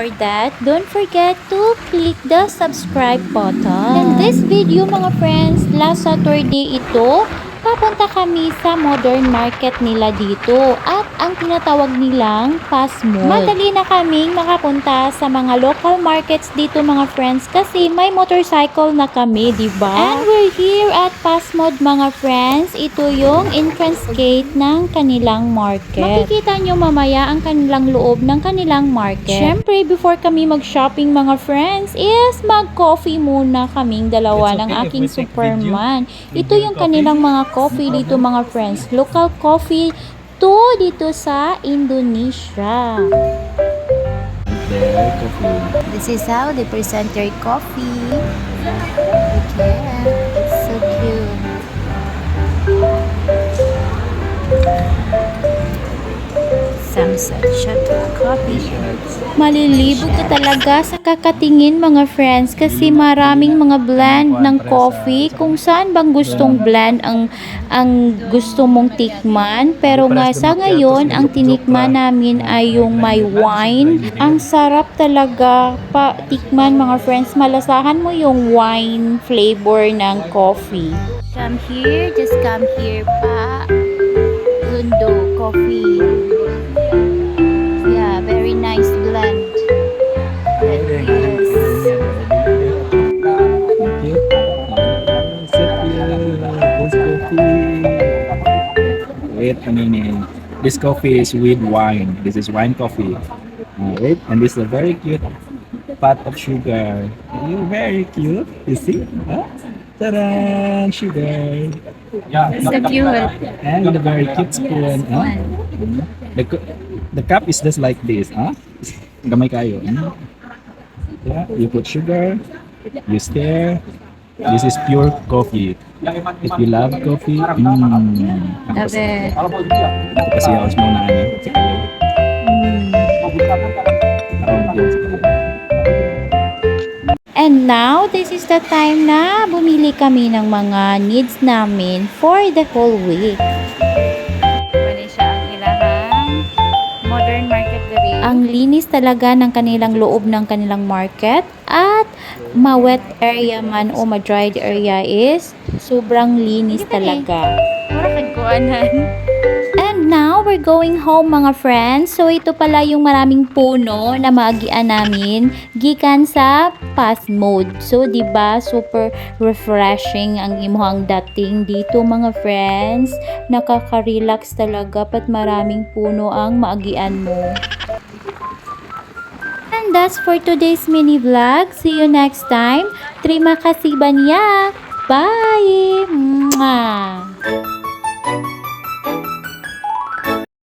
before that, don't forget to click the subscribe button. In this video mga friends, last Saturday ito, papunta kami sa modern market nila dito at ang tinatawag nilang Pasmod. Madali na kaming makapunta sa mga local markets dito mga friends kasi may motorcycle na kami, diba? And we're here at Pasmod mga friends. Ito yung entrance gate ng kanilang market. Makikita nyo mamaya ang kanilang loob ng kanilang market. Syempre, before kami mag-shopping mga friends is mag-coffee muna kaming dalawa ng aking Superman. Ito yung kanilang mga coffee dito mga friends. Local coffee to dito sa Indonesia. This is how they present their coffee. Okay, it's so cute. Samsung Shuttle Coffee. Malilibog ka talaga sa kakatingin mga friends kasi maraming mga blend ng coffee kung saan bang gustong blend ang gusto mong tikman. Pero nga sa ngayon, ang tinikman namin ay yung may wine. Ang sarap talaga pa tikman mga friends. Malasahan mo yung wine flavor ng coffee. Come here, just come here pa. Lundo Coffee. Yeah, very nice blend. Wait a minute. This coffee is with wine. This is wine coffee. Wait, and this is a very cute pot of sugar. You're very cute. You see? Huh? Ta-da! Sugar. So cute. And a very cute spoon. Huh? The cup is just like this. Huh? Gamay kayo. Yeah, you put sugar. You stir. This is pure coffee. If you love coffee, Love it. kasi ako sa mga sa kayo. And now, this is the time na bumili kami ng mga needs namin for the whole week. Pwede siya ang ilahang modern market diri. Ang linis talaga ng kanilang loob ng kanilang market at ma-wet area man o ma-dried area is sobrang linis talaga. Mura kagkuanan. And now, we're going home mga friends. So, ito pala yung maraming puno na maagian namin gikan sa Pasmod. So, diba, super refreshing ang imuhang dating dito mga friends. Nakaka-relax talaga pat maraming puno ang maagian mo. And that's for today's mini vlog. See you next time. Terima kasih banyak. Bye! Mwah!